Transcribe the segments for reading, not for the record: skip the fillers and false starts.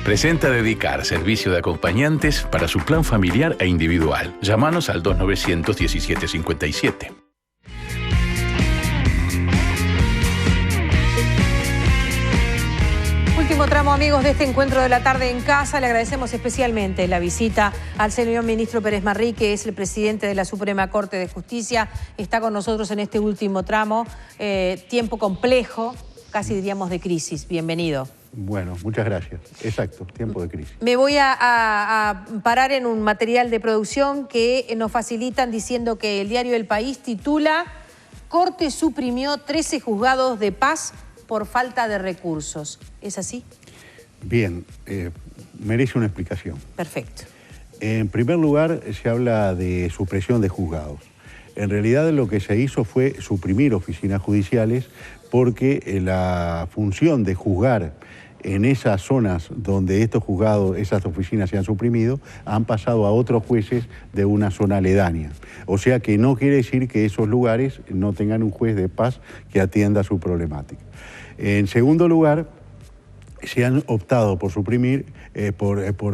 Presenta Dedicar, servicio de acompañantes para su plan familiar e individual. Llámanos al 2917-57. Último tramo, amigos, de este encuentro de la tarde en casa. Le agradecemos especialmente la visita al señor ministro Pérez Marrí, que es el presidente de la Suprema Corte de Justicia. Está con nosotros en este último tramo. Tiempo complejo, casi diríamos de crisis. Bienvenido. Bueno, muchas gracias. Exacto, tiempo de crisis. Me voy a parar en un material de producción que nos facilitan diciendo que el diario El País titula: Corte suprimió 13 juzgados de paz por falta de recursos. ¿Es así? Bien, merece una explicación. Perfecto. En primer lugar, se habla de supresión de juzgados. En realidad lo que se hizo fue suprimir oficinas judiciales porque la función de juzgar en esas zonas donde estos juzgados, esas oficinas se han suprimido, han pasado a otros jueces de una zona aledaña. O sea que no quiere decir que esos lugares no tengan un juez de paz que atienda su problemática. En segundo lugar, se han optado por suprimir,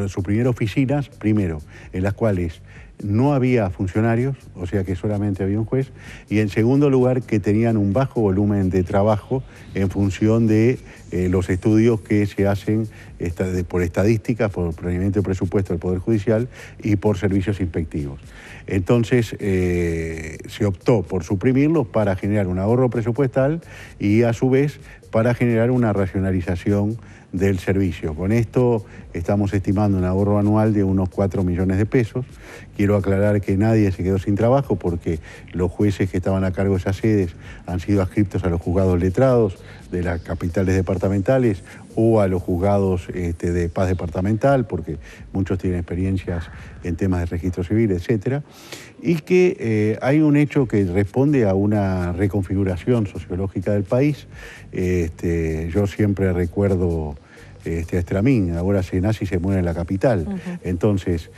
suprimir oficinas, primero, en las cuales no había funcionarios, o sea que solamente había un juez, y en segundo lugar que tenían un bajo volumen de trabajo en función de los estudios que se hacen por estadísticas, por planeamiento de presupuesto del Poder Judicial y por servicios inspectivos. Entonces se optó por suprimirlos para generar un ahorro presupuestal y a su vez para generar una racionalización del servicio. Con esto estamos estimando un ahorro anual de unos 4 millones de pesos. Quiero aclarar que nadie se quedó sin trabajo porque los jueces que estaban a cargo de esas sedes han sido adscriptos a los juzgados letrados de las capitales departamentales o a los juzgados de paz departamental, porque muchos tienen experiencias en temas de registro civil, etcétera, y que hay un hecho que responde a una reconfiguración sociológica del país. Yo siempre recuerdo a Estramín, ahora se nace y se muere en la capital. Entonces,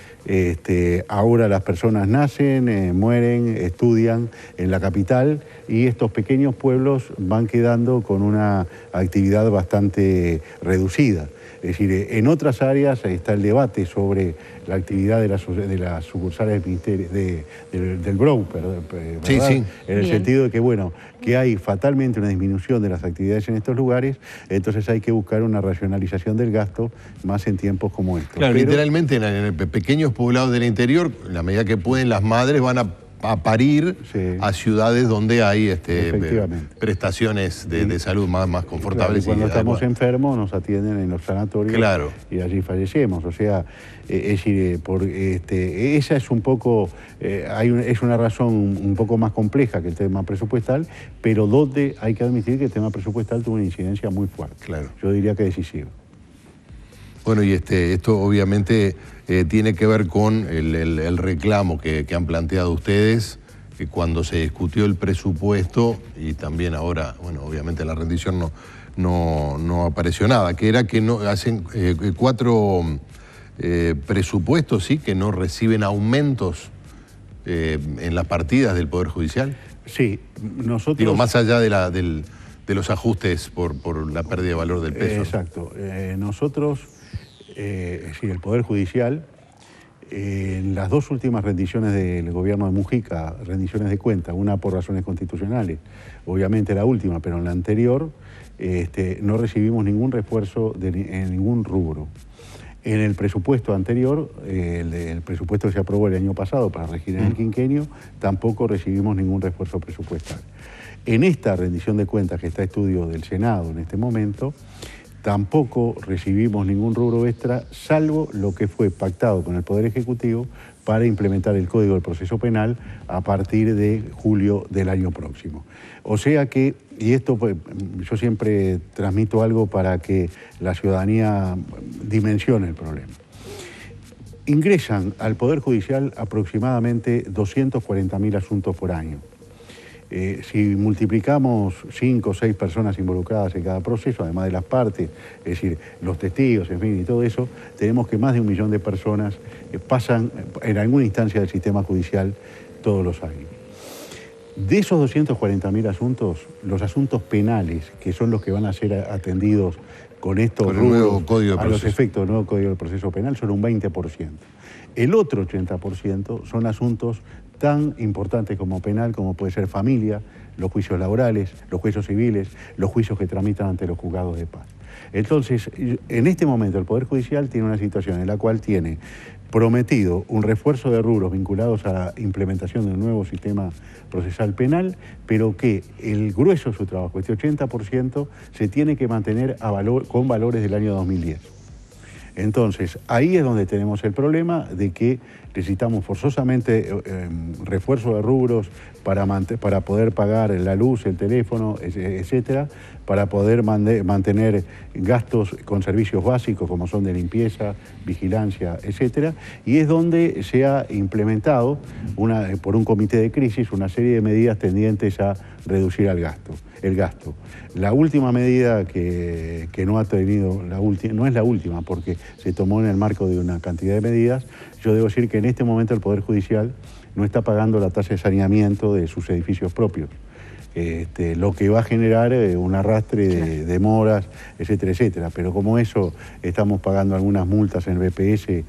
ahora las personas nacen, mueren, estudian en la capital y estos pequeños pueblos van quedando con una actividad bastante reducida. Es decir, en otras áreas está el debate sobre la actividad de las sucursales del Ministerio, del BROU, ¿verdad? Sí, sí. En el sentido de que, bueno, que hay fatalmente una disminución de las actividades en estos lugares, entonces hay que buscar una racionalización del gasto más en tiempos como estos. Claro, literalmente en pequeños poblados del interior, en la medida que pueden, las madres van a parir a ciudades donde hay prestaciones de salud más confortables. Claro, y cuando estamos enfermos nos atienden en los sanatorios y allí fallecemos. O sea, es decir, esa es un poco, es una razón un poco más compleja que el tema presupuestal, pero donde hay que admitir que el tema presupuestal tuvo una incidencia muy fuerte. Claro. Yo diría que decisiva. Bueno, y esto obviamente tiene que ver con el reclamo que han planteado ustedes, que cuando se discutió el presupuesto y también ahora, bueno, obviamente la rendición no apareció nada, que era que no hacen 4 presupuestos, sí, que no reciben aumentos en las partidas del Poder Judicial. Sí, nosotros... Digo, más allá de los ajustes por la pérdida de valor del peso. Exacto. Nosotros... es decir, el Poder Judicial, en las 2 últimas rendiciones del gobierno de Mujica, rendiciones de cuentas, una por razones constitucionales, obviamente la última, pero en la anterior, no recibimos ningún refuerzo en ningún rubro. En el presupuesto anterior, el presupuesto que se aprobó el año pasado para regir en el quinquenio, tampoco recibimos ningún refuerzo presupuestal. En esta rendición de cuentas que está a estudio del Senado en este momento, tampoco recibimos ningún rubro extra, salvo lo que fue pactado con el Poder Ejecutivo para implementar el Código del Proceso Penal a partir de julio del año próximo. O sea que, y esto pues, yo siempre transmito algo para que la ciudadanía dimensione el problema. Ingresan al Poder Judicial aproximadamente 240.000 asuntos por año. Si multiplicamos 5 o 6 personas involucradas en cada proceso, además de las partes, es decir, los testigos, en fin, y todo eso, tenemos que más de 1 millón de personas pasan en alguna instancia del sistema judicial todos los años. De esos 240.000 asuntos, los asuntos penales, que son los que van a ser atendidos con estos con el nuevo código de a los proceso. efectos del nuevo Código de Proceso Penal, son un 20%. El otro 80% son asuntos tan importantes como penal, como puede ser familia, los juicios laborales, los juicios civiles, los juicios que tramitan ante los juzgados de paz. Entonces, en este momento el Poder Judicial tiene una situación en la cual tiene prometido un refuerzo de rubros vinculados a la implementación de un nuevo sistema procesal penal, pero que el grueso de su trabajo, este 80%, se tiene que mantener con valores del año 2010. Entonces, ahí es donde tenemos el problema de que necesitamos forzosamente refuerzo de rubros para poder pagar la luz, el teléfono, etcétera, para poder mantener gastos con servicios básicos como son de limpieza, vigilancia, etcétera, y es donde se ha implementado por un comité de crisis una serie de medidas tendientes a reducir el gasto. La última medida que no ha tenido, no es la última porque se tomó en el marco de una cantidad de medidas, yo debo decir que en este momento el Poder Judicial no está pagando la tasa de saneamiento de sus edificios propios. Lo que va a generar un arrastre de demoras, etcétera, etcétera. Pero como eso estamos pagando algunas multas en el BPS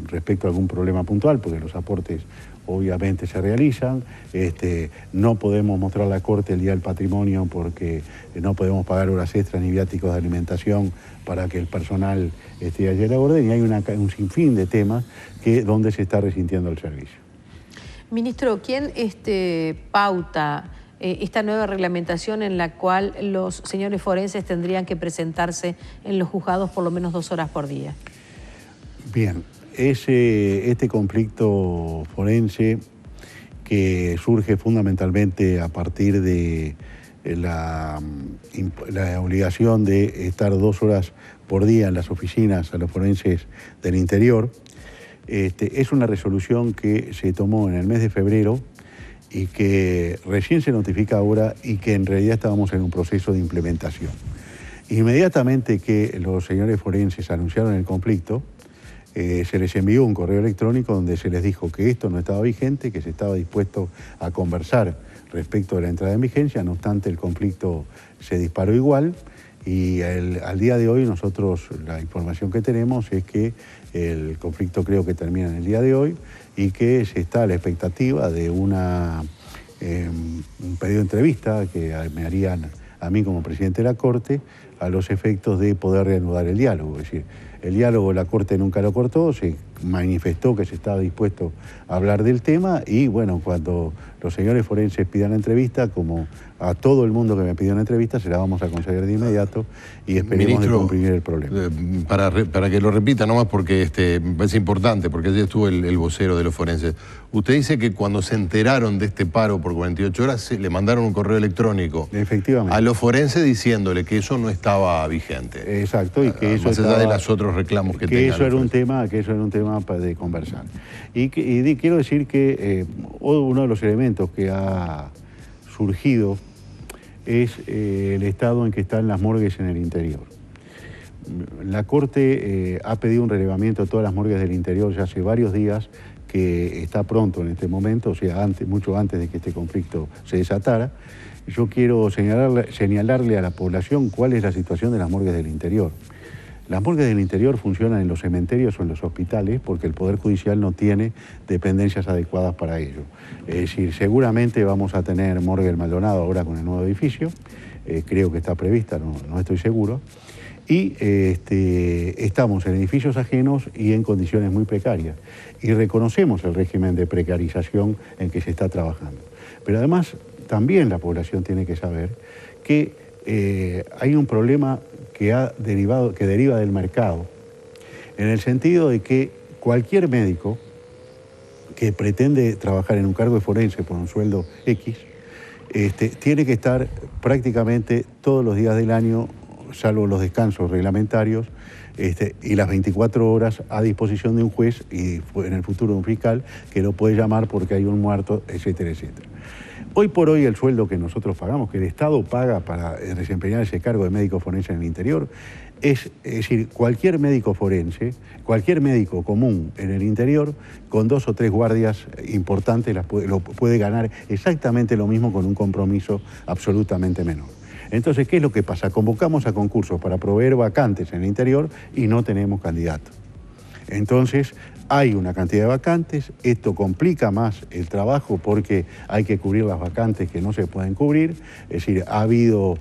respecto a algún problema puntual, porque los aportes obviamente se realizan, no podemos mostrar a la Corte el Día del Patrimonio porque no podemos pagar horas extras ni viáticos de alimentación para que el personal esté allí a la orden, y hay un sinfín de temas donde se está resintiendo el servicio. Ministro, ¿quién pauta esta nueva reglamentación en la cual los señores forenses tendrían que presentarse en los juzgados por lo menos 2 horas por día? Bien, este conflicto forense que surge fundamentalmente a partir de la obligación de estar 2 horas por día en las oficinas a los forenses del interior, es una resolución que se tomó en el mes de febrero y que recién se notifica ahora y que en realidad estábamos en un proceso de implementación. Inmediatamente que los señores forenses anunciaron el conflicto, se les envió un correo electrónico donde se les dijo que esto no estaba vigente, que se estaba dispuesto a conversar respecto de la entrada en vigencia. No obstante, el conflicto se disparó igual y al día de hoy nosotros la información que tenemos es que el conflicto creo que termina en el día de hoy y que se está a la expectativa de un pedido de entrevista que me harían a mí como presidente de la Corte a los efectos de poder reanudar el diálogo. Es decir, el diálogo la Corte nunca lo cortó, se manifestó que se estaba dispuesto a hablar del tema y bueno, cuando los señores forenses pidan la entrevista, como a todo el mundo que me pidió una entrevista, se la vamos a conceder de inmediato y esperemos de comprimir el problema. Para que lo repita nomás porque me parece importante, porque ayer estuvo el vocero de los forenses. Usted dice que cuando se enteraron de este paro por 48 horas, le mandaron un correo electrónico a los forenses diciéndole que eso no estaba vigente. Exacto, y que eso más allá de los otros reclamos que tengan. Eso era un tema de conversar. Y quiero decir que uno de los elementos que ha surgido es el estado en que están las morgues en el interior. La Corte ha pedido un relevamiento de todas las morgues del interior ya hace varios días, que está pronto en este momento, o sea, mucho antes de que este conflicto se desatara. Yo quiero señalarle a la población cuál es la situación de las morgues del interior. Las morgues del interior funcionan en los cementerios o en los hospitales porque el Poder Judicial no tiene dependencias adecuadas para ello. Es decir, seguramente vamos a tener morgue del Maldonado ahora con el nuevo edificio, creo que está prevista, no estoy seguro, y estamos en edificios ajenos y en condiciones muy precarias. Y reconocemos el régimen de precarización en que se está trabajando. Pero además, también la población tiene que saber que hay un problema que deriva del mercado, en el sentido de que cualquier médico que pretende trabajar en un cargo de forense por un sueldo X, tiene que estar prácticamente todos los días del año, salvo los descansos reglamentarios, y las 24 horas a disposición de un juez y en el futuro de un fiscal que lo puede llamar porque hay un muerto, etcétera, etcétera. Hoy por hoy el sueldo que nosotros pagamos, que el Estado paga para desempeñar ese cargo de médico forense en el interior, es decir, cualquier médico forense, cualquier médico común en el interior, con 2 o 3 guardias importantes lo puede ganar exactamente lo mismo con un compromiso absolutamente menor. Entonces, ¿qué es lo que pasa? Convocamos a concursos para proveer vacantes en el interior y no tenemos candidatos. Entonces, hay una cantidad de vacantes, esto complica más el trabajo porque hay que cubrir las vacantes que no se pueden cubrir, es decir, ha habido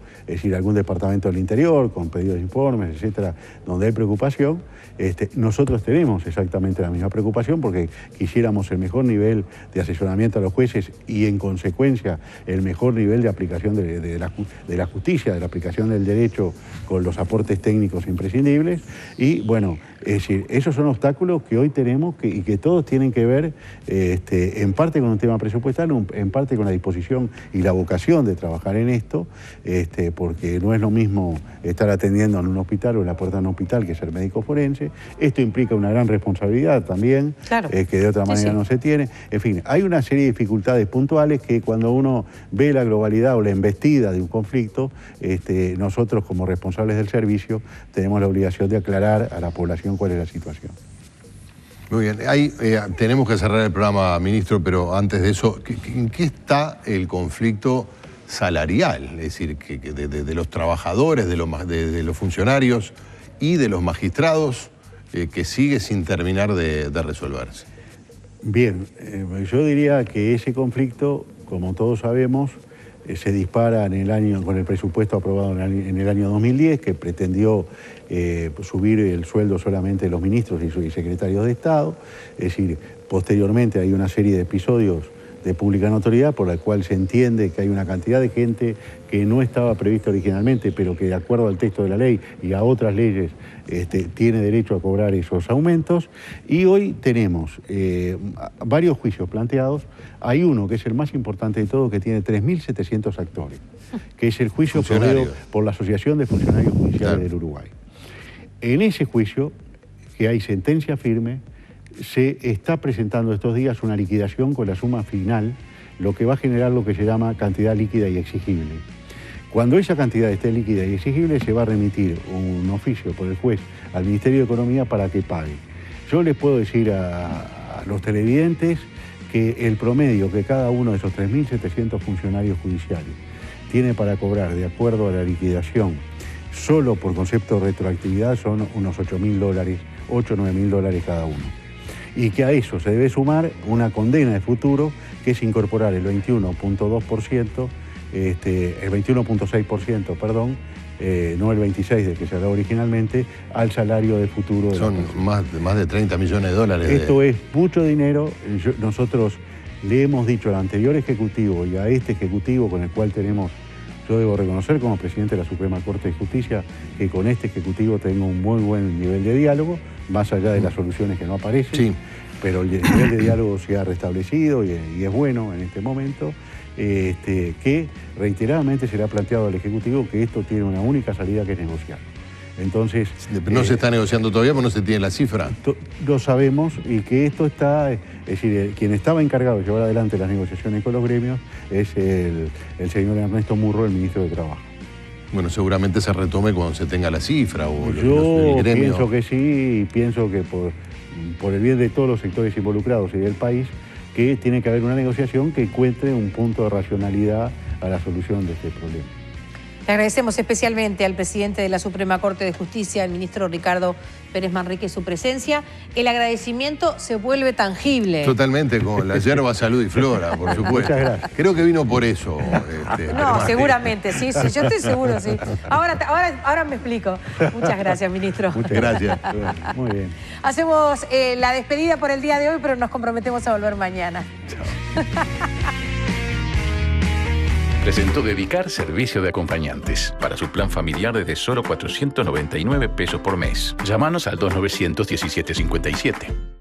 algún departamento del interior con pedidos de informes, etcétera, donde hay preocupación. Nosotros tenemos exactamente la misma preocupación porque quisiéramos el mejor nivel de asesoramiento a los jueces y en consecuencia el mejor nivel de aplicación de la justicia, de la aplicación del derecho con los aportes técnicos imprescindibles y bueno, es decir, esos son obstáculos que hoy tenemos y que todos tienen que ver en parte con un tema presupuestal, en parte con la disposición y la vocación de trabajar en esto, porque no es lo mismo estar atendiendo en un hospital o en la puerta de un hospital que ser médico forense. Esto implica una gran responsabilidad también, claro, que de otra manera no se tiene. En fin, hay una serie de dificultades puntuales que cuando uno ve la globalidad o la embestida de un conflicto, nosotros como responsables del servicio tenemos la obligación de aclarar a la población cuál es la situación. Muy bien, tenemos que cerrar el programa, ministro, pero antes de eso, ¿en qué está el conflicto salarial? Es decir, de los trabajadores, de los funcionarios y de los magistrados, que sigue sin terminar de resolverse. Bien, yo diría que ese conflicto, como todos sabemos, se dispara con el presupuesto aprobado en el año 2010, que pretendió subir el sueldo solamente de los ministros y secretarios de Estado. Es decir, posteriormente hay una serie de episodios de pública notoriedad por la cual se entiende que hay una cantidad de gente que no estaba prevista originalmente, pero que de acuerdo al texto de la ley y a otras leyes tiene derecho a cobrar esos aumentos. Y hoy tenemos varios juicios planteados. Hay uno, que es el más importante de todo, que tiene 3.700 actores, que es el juicio promovido por la Asociación de Funcionarios Judiciales del Uruguay. En ese juicio, que hay sentencia firme, se está presentando estos días una liquidación con la suma final, lo que va a generar lo que se llama cantidad líquida y exigible. Cuando esa cantidad esté líquida y exigible, se va a remitir un oficio por el juez al Ministerio de Economía para que pague. Yo les puedo decir a los televidentes que el promedio que cada uno de esos 3.700 funcionarios judiciales tiene para cobrar de acuerdo a la liquidación, solo por concepto de retroactividad, son unos $8.000, $8 o $9.000 cada uno. Y que a eso se debe sumar una condena de futuro, que es incorporar el 21.2%, el 21.6%, perdón, no el 26% del que se hablaba originalmente, al salario de futuro. Son más de $30 millones. Esto es mucho dinero. Nosotros le hemos dicho al anterior Ejecutivo y a este Ejecutivo con el cual tenemos, yo debo reconocer como presidente de la Suprema Corte de Justicia, que con este Ejecutivo tengo un muy buen nivel de diálogo, más allá de las soluciones que no aparecen, sí, pero el nivel de diálogo se ha restablecido y es bueno en este momento, que reiteradamente se le ha planteado al Ejecutivo que esto tiene una única salida, que es negociar. Entonces, no se está negociando todavía, pero no se tiene la cifra. Lo sabemos, y que esto está, es decir, quien estaba encargado de llevar adelante las negociaciones con los gremios es el señor Ernesto Murro, el ministro de Trabajo. Bueno, seguramente se retome cuando se tenga la cifra. Yo pienso que sí, y pienso que por el bien de todos los sectores involucrados y del país, que tiene que haber una negociación que encuentre un punto de racionalidad a la solución de este problema. Le agradecemos especialmente al presidente de la Suprema Corte de Justicia, el ministro Ricardo Pérez Manrique, su presencia. El agradecimiento se vuelve tangible. Totalmente, con la yerba Salud y Flora, por supuesto. Muchas gracias. Creo que vino por eso. No, seguramente, sí, yo estoy seguro, sí. Ahora me explico. Muchas gracias, ministro. Muchas gracias. Muy bien. Hacemos la despedida por el día de hoy, pero nos comprometemos a volver mañana. Chao. Presentó Dedicar servicio de acompañantes para su plan familiar desde solo $499 por mes. Llámanos al 2900 1757.